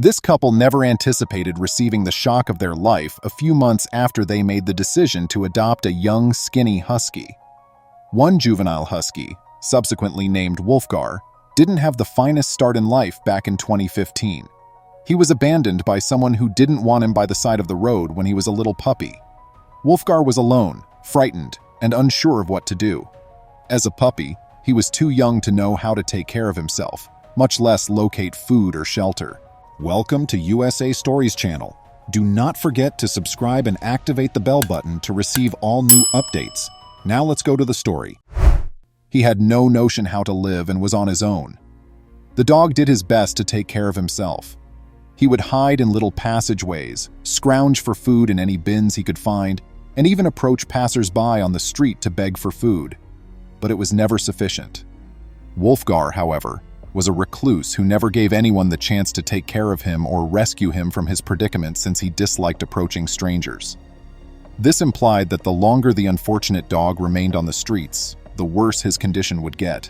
This couple never anticipated receiving the shock of their life a few months after they made the decision to adopt a young, skinny husky. One juvenile husky, subsequently named Wolfgar, didn't have the finest start in life back in 2015. He was abandoned by someone who didn't want him by the side of the road when he was a little puppy. Wolfgar was alone, frightened, and unsure of what to do. As a puppy, he was too young to know how to take care of himself, much less locate food or shelter. Welcome to USA Stories channel. Do not forget to subscribe and activate the bell button to receive all new updates. Now let's go to the story. He had no notion how to live and was on his own. The dog did his best to take care of himself. He would hide in little passageways, scrounge for food in any bins he could find, and even approach passers-by on the street to beg for food. But it was never sufficient. Wolfgar, however, was a recluse who never gave anyone the chance to take care of him or rescue him from his predicament since he disliked approaching strangers. This implied that the longer the unfortunate dog remained on the streets, the worse his condition would get.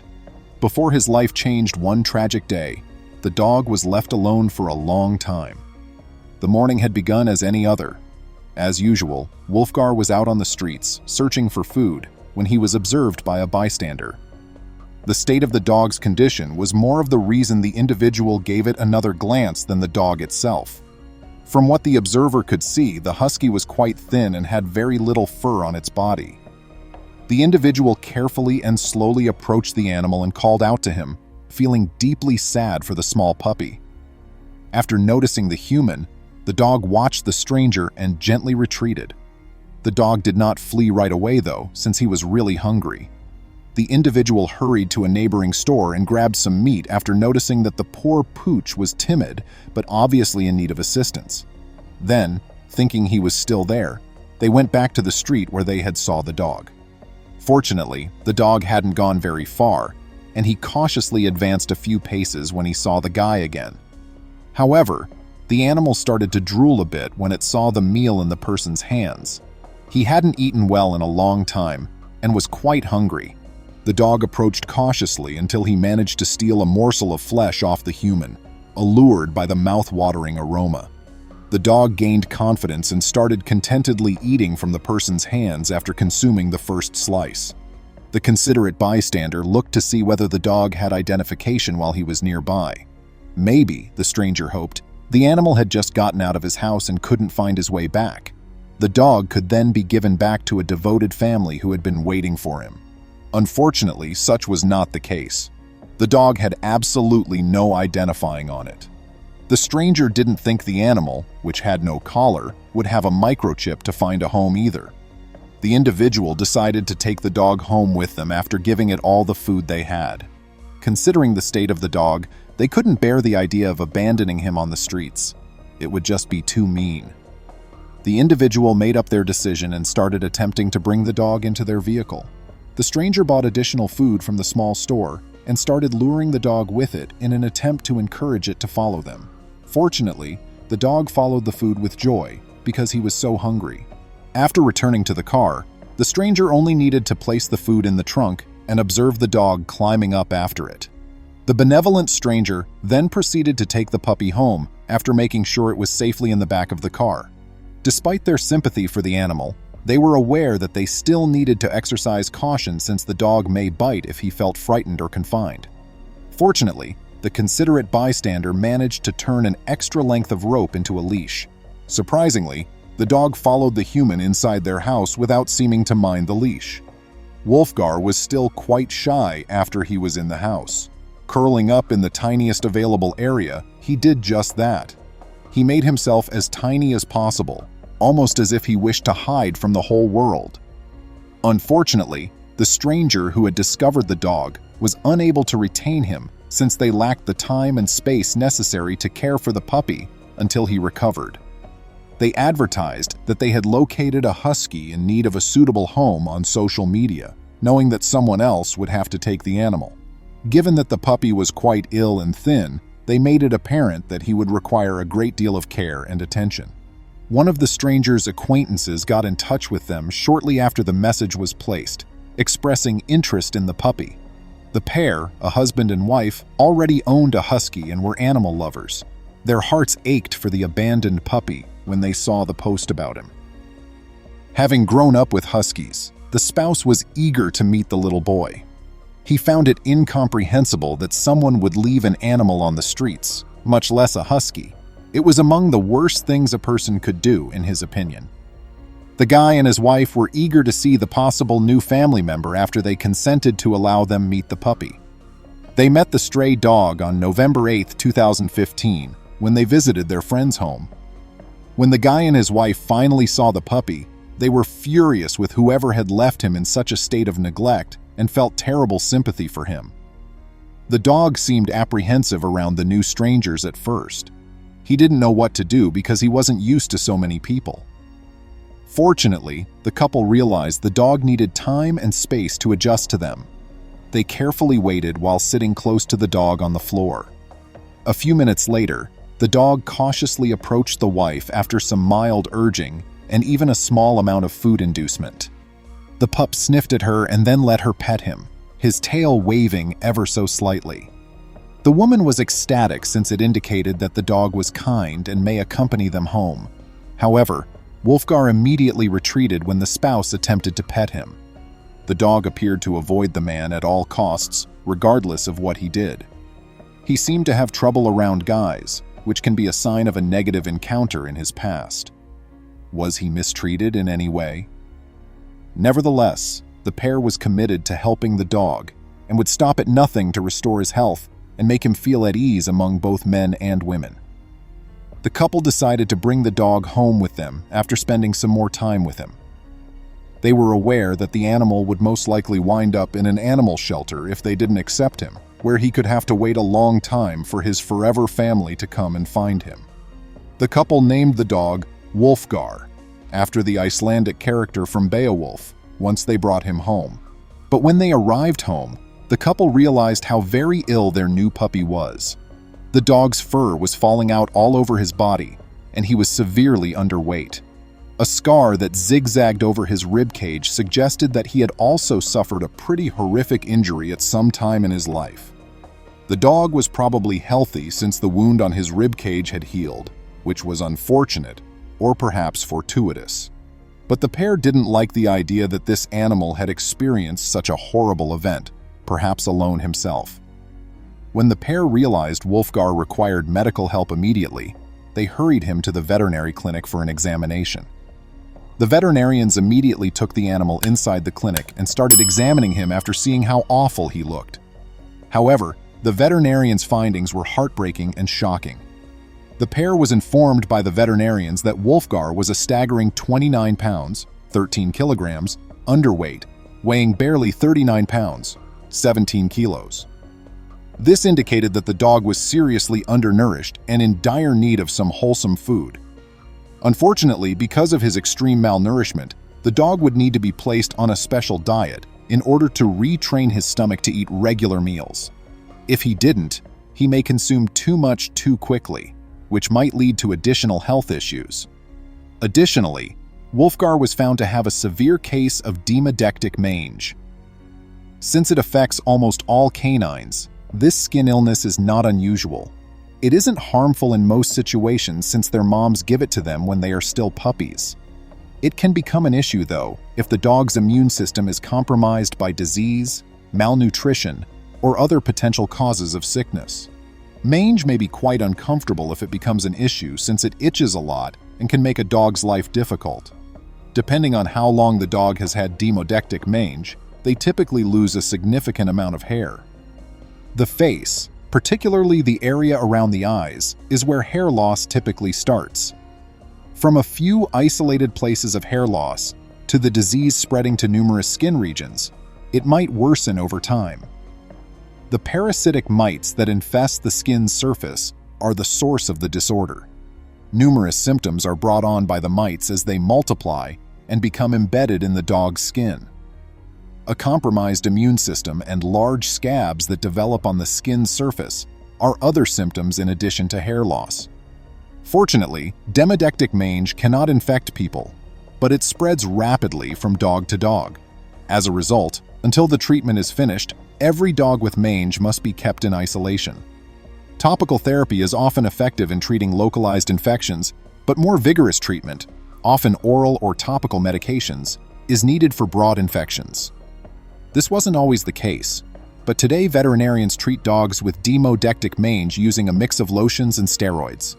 Before his life changed one tragic day, the dog was left alone for a long time. The morning had begun as any other. As usual, Wolfgar was out on the streets, searching for food, when he was observed by a bystander. The state of the dog's condition was more of the reason the individual gave it another glance than the dog itself. From what the observer could see, the husky was quite thin and had very little fur on its body. The individual carefully and slowly approached the animal and called out to him, feeling deeply sad for the small puppy. After noticing the human, the dog watched the stranger and gently retreated. The dog did not flee right away, though, since he was really hungry. The individual hurried to a neighboring store and grabbed some meat after noticing that the poor pooch was timid but obviously in need of assistance. Then, thinking he was still there, they went back to the street where they had saw the dog. Fortunately, the dog hadn't gone very far, and he cautiously advanced a few paces when he saw the guy again. However, the animal started to drool a bit when it saw the meal in the person's hands. He hadn't eaten well in a long time and was quite hungry. The dog approached cautiously until he managed to steal a morsel of flesh off the human, allured by the mouth-watering aroma. The dog gained confidence and started contentedly eating from the person's hands after consuming the first slice. The considerate bystander looked to see whether the dog had identification while he was nearby. Maybe, the stranger hoped, the animal had just gotten out of his house and couldn't find his way back. The dog could then be given back to a devoted family who had been waiting for him. Unfortunately, such was not the case. The dog had absolutely no identifying on it. The stranger didn't think the animal, which had no collar, would have a microchip to find a home either. The individual decided to take the dog home with them after giving it all the food they had. Considering the state of the dog, they couldn't bear the idea of abandoning him on the streets. It would just be too mean. The individual made up their decision and started attempting to bring the dog into their vehicle. The stranger bought additional food from the small store and started luring the dog with it in an attempt to encourage it to follow them. Fortunately, the dog followed the food with joy because he was so hungry. After returning to the car, the stranger only needed to place the food in the trunk and observe the dog climbing up after it. The benevolent stranger then proceeded to take the puppy home after making sure it was safely in the back of the car. Despite their sympathy for the animal, they were aware that they still needed to exercise caution since the dog may bite if he felt frightened or confined. Fortunately, the considerate bystander managed to turn an extra length of rope into a leash. Surprisingly, the dog followed the human inside their house without seeming to mind the leash. Wolfgar was still quite shy after he was in the house. Curling up in the tiniest available area, he did just that. He made himself as tiny as possible, almost as if he wished to hide from the whole world. Unfortunately, the stranger who had discovered the dog was unable to retain him since they lacked the time and space necessary to care for the puppy until he recovered. They advertised that they had located a husky in need of a suitable home on social media, knowing that someone else would have to take the animal. Given that the puppy was quite ill and thin, they made it apparent that he would require a great deal of care and attention. One of the stranger's acquaintances got in touch with them shortly after the message was placed, expressing interest in the puppy. The pair, a husband and wife, already owned a husky and were animal lovers. Their hearts ached for the abandoned puppy when they saw the post about him. Having grown up with Huskies, the spouse was eager to meet the little boy. He found it incomprehensible that someone would leave an animal on the streets, much less a husky. It was among the worst things a person could do, in his opinion. The guy and his wife were eager to see the possible new family member after they consented to allow them meet the puppy. They met the stray dog on November 8, 2015, when they visited their friend's home. When the guy and his wife finally saw the puppy, they were furious with whoever had left him in such a state of neglect and felt terrible sympathy for him. The dog seemed apprehensive around the new strangers at first. He didn't know what to do because he wasn't used to so many people. Fortunately, the couple realized the dog needed time and space to adjust to them. They carefully waited while sitting close to the dog on the floor. A few minutes later, the dog cautiously approached the wife after some mild urging and even a small amount of food inducement. The pup sniffed at her and then let her pet him, his tail waving ever so slightly. The woman was ecstatic since it indicated that the dog was kind and may accompany them home. However, Wolfgar immediately retreated when the spouse attempted to pet him. The dog appeared to avoid the man at all costs, regardless of what he did. He seemed to have trouble around guys, which can be a sign of a negative encounter in his past. Was he mistreated in any way? Nevertheless, the pair was committed to helping the dog and would stop at nothing to restore his health and make him feel at ease among both men and women. The couple decided to bring the dog home with them after spending some more time with him. They were aware that the animal would most likely wind up in an animal shelter if they didn't accept him, where he could have to wait a long time for his forever family to come and find him. The couple named the dog Wolfgar, after the Icelandic character from Beowulf, once they brought him home. But when they arrived home, the couple realized how very ill their new puppy was. The dog's fur was falling out all over his body, and he was severely underweight. A scar that zigzagged over his ribcage suggested that he had also suffered a pretty horrific injury at some time in his life. The dog was probably healthy since the wound on his ribcage had healed, which was unfortunate, or perhaps fortuitous. But the pair didn't like the idea that this animal had experienced such a horrible event, perhaps alone himself. When the pair realized Wolfgar required medical help immediately, they hurried him to the veterinary clinic for an examination. The veterinarians immediately took the animal inside the clinic and started examining him after seeing how awful he looked. However, the veterinarians' findings were heartbreaking and shocking. The pair was informed by the veterinarians that Wolfgar was a staggering 29 pounds, 13 kilograms, underweight, weighing barely 39 pounds, 17 kilos. This indicated that the dog was seriously undernourished and in dire need of some wholesome food. Unfortunately, because of his extreme malnourishment, the dog would need to be placed on a special diet in order to retrain his stomach to eat regular meals. If he didn't, he may consume too much too quickly, which might lead to additional health issues. Additionally, Wolfgar was found to have a severe case of demodectic mange. Since it affects almost all canines, this skin illness is not unusual. It isn't harmful in most situations since their moms give it to them when they are still puppies. It can become an issue, though, if the dog's immune system is compromised by disease, malnutrition, or other potential causes of sickness. Mange may be quite uncomfortable if it becomes an issue since it itches a lot and can make a dog's life difficult. Depending on how long the dog has had demodectic mange, they typically lose a significant amount of hair. The face, particularly the area around the eyes, is where hair loss typically starts. From a few isolated places of hair loss to the disease spreading to numerous skin regions, it might worsen over time. The parasitic mites that infest the skin's surface are the source of the disorder. Numerous symptoms are brought on by the mites as they multiply and become embedded in the dog's skin. A compromised immune system and large scabs that develop on the skin's surface are other symptoms in addition to hair loss. Fortunately, demodectic mange cannot infect people, but it spreads rapidly from dog to dog. As a result, until the treatment is finished, every dog with mange must be kept in isolation. Topical therapy is often effective in treating localized infections, but more vigorous treatment, often oral or topical medications, is needed for broad infections. This wasn't always the case, but today veterinarians treat dogs with demodectic mange using a mix of lotions and steroids.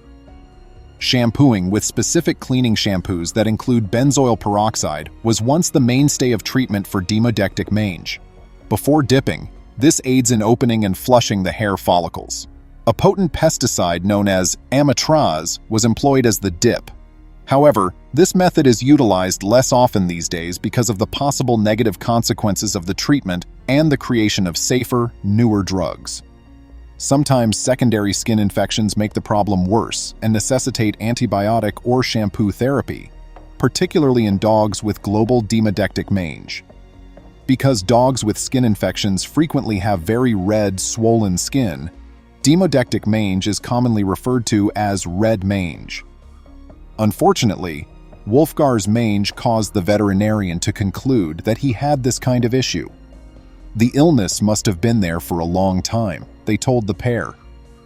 Shampooing with specific cleaning shampoos that include benzoyl peroxide was once the mainstay of treatment for demodectic mange. Before dipping, this aids in opening and flushing the hair follicles. A potent pesticide known as amitraz was employed as the dip. However, this method is utilized less often these days because of the possible negative consequences of the treatment and the creation of safer, newer drugs. Sometimes secondary skin infections make the problem worse and necessitate antibiotic or shampoo therapy, particularly in dogs with global demodectic mange. Because dogs with skin infections frequently have very red, swollen skin, demodectic mange is commonly referred to as red mange. Unfortunately, Wolfgar's mange caused the veterinarian to conclude that he had this kind of issue. The illness must have been there for a long time, they told the pair.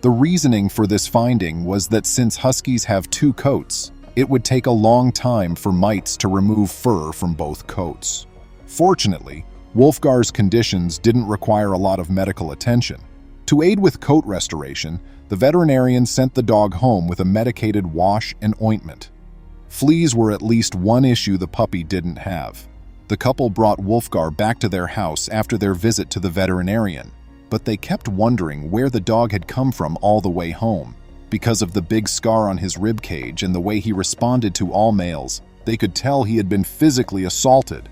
The reasoning for this finding was that since Huskies have two coats, it would take a long time for mites to remove fur from both coats. Fortunately, Wolfgar's conditions didn't require a lot of medical attention. To aid with coat restoration, the veterinarian sent the dog home with a medicated wash and ointment. Fleas were at least one issue the puppy didn't have. The couple brought Wolfgar back to their house after their visit to the veterinarian, but they kept wondering where the dog had come from all the way home. Because of the big scar on his rib cage and the way he responded to all males, they could tell he had been physically assaulted.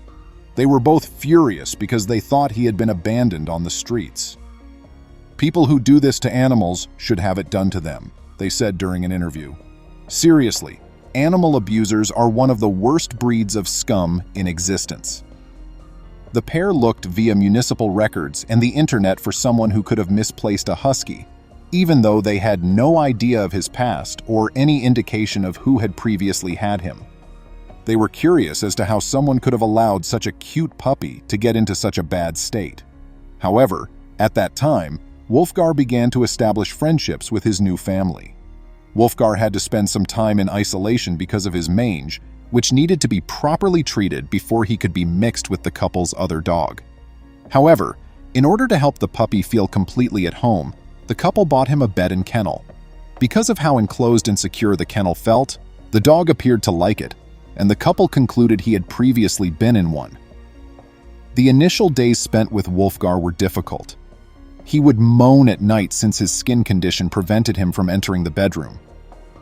They were both furious because they thought he had been abandoned on the streets. "People who do this to animals should have it done to them," they said during an interview. Seriously, animal abusers are one of the worst breeds of scum in existence. The pair looked via municipal records and the internet for someone who could have misplaced a husky, even though they had no idea of his past or any indication of who had previously had him. They were curious as to how someone could have allowed such a cute puppy to get into such a bad state. However, at that time, Wolfgar began to establish friendships with his new family. Wolfgar had to spend some time in isolation because of his mange, which needed to be properly treated before he could be mixed with the couple's other dog. However, in order to help the puppy feel completely at home, the couple bought him a bed and kennel. Because of how enclosed and secure the kennel felt, the dog appeared to like it, and the couple concluded he had previously been in one. The initial days spent with Wolfgar were difficult. He would moan at night since his skin condition prevented him from entering the bedroom.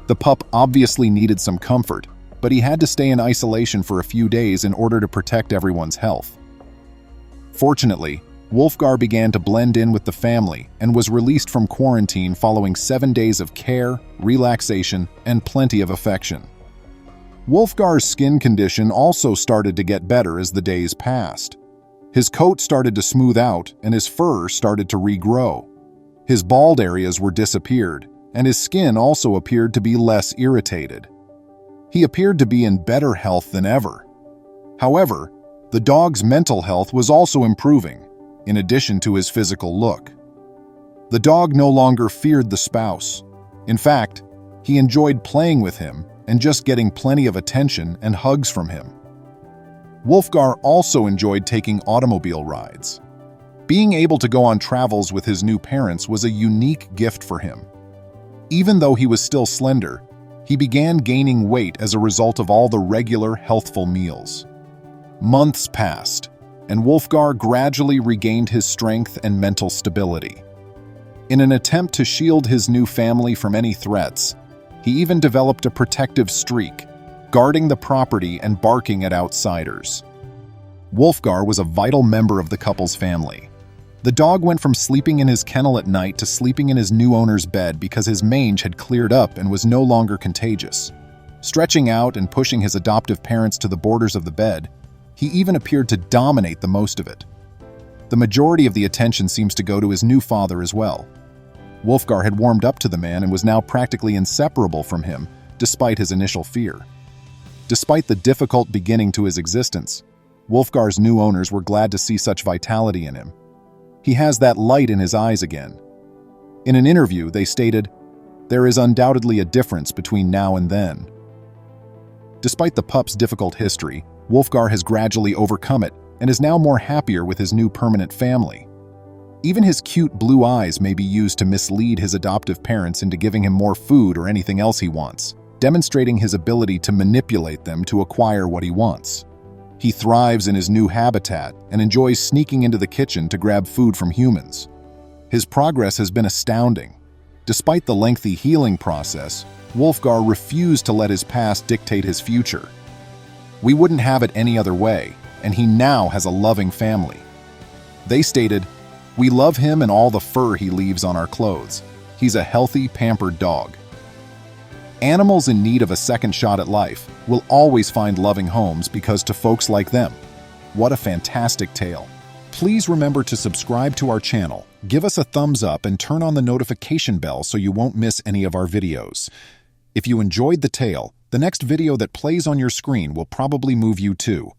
The pup obviously needed some comfort, but he had to stay in isolation for a few days in order to protect everyone's health. Fortunately, Wolfgar began to blend in with the family and was released from quarantine following 7 days of care, relaxation, and plenty of affection. Wolfgar's skin condition also started to get better as the days passed. His coat started to smooth out and his fur started to regrow. His bald areas were disappeared, and his skin also appeared to be less irritated. He appeared to be in better health than ever. However, the dog's mental health was also improving, in addition to his physical look. The dog no longer feared the spouse. In fact, he enjoyed playing with him and just getting plenty of attention and hugs from him. Wolfgar also enjoyed taking automobile rides. Being able to go on travels with his new parents was a unique gift for him. Even though he was still slender, he began gaining weight as a result of all the regular, healthful meals. Months passed, and Wolfgar gradually regained his strength and mental stability. In an attempt to shield his new family from any threats, he even developed a protective streak, guarding the property and barking at outsiders. Wolfgar was a vital member of the couple's family. The dog went from sleeping in his kennel at night to sleeping in his new owner's bed because his mange had cleared up and was no longer contagious. Stretching out and pushing his adoptive parents to the borders of the bed, he even appeared to dominate the most of it. The majority of the attention seems to go to his new father as well. Wolfgar had warmed up to the man and was now practically inseparable from him, despite his initial fear. Despite the difficult beginning to his existence, Wolfgar's new owners were glad to see such vitality in him. He has that light in his eyes again. In an interview, they stated, "There is undoubtedly a difference between now and then." Despite the pup's difficult history, Wolfgar has gradually overcome it and is now more happier with his new permanent family. Even his cute blue eyes may be used to mislead his adoptive parents into giving him more food or anything else he wants, demonstrating his ability to manipulate them to acquire what he wants. He thrives in his new habitat and enjoys sneaking into the kitchen to grab food from humans. His progress has been astounding. Despite the lengthy healing process, Wolfgar refused to let his past dictate his future. "We wouldn't have it any other way, and he now has a loving family." They stated, "We love him and all the fur he leaves on our clothes. He's a healthy, pampered dog." Animals in need of a second shot at life will always find loving homes because to folks like them. What a fantastic tale. Please remember to subscribe to our channel, give us a thumbs up, and turn on the notification bell so you won't miss any of our videos. If you enjoyed the tale, the next video that plays on your screen will probably move you too.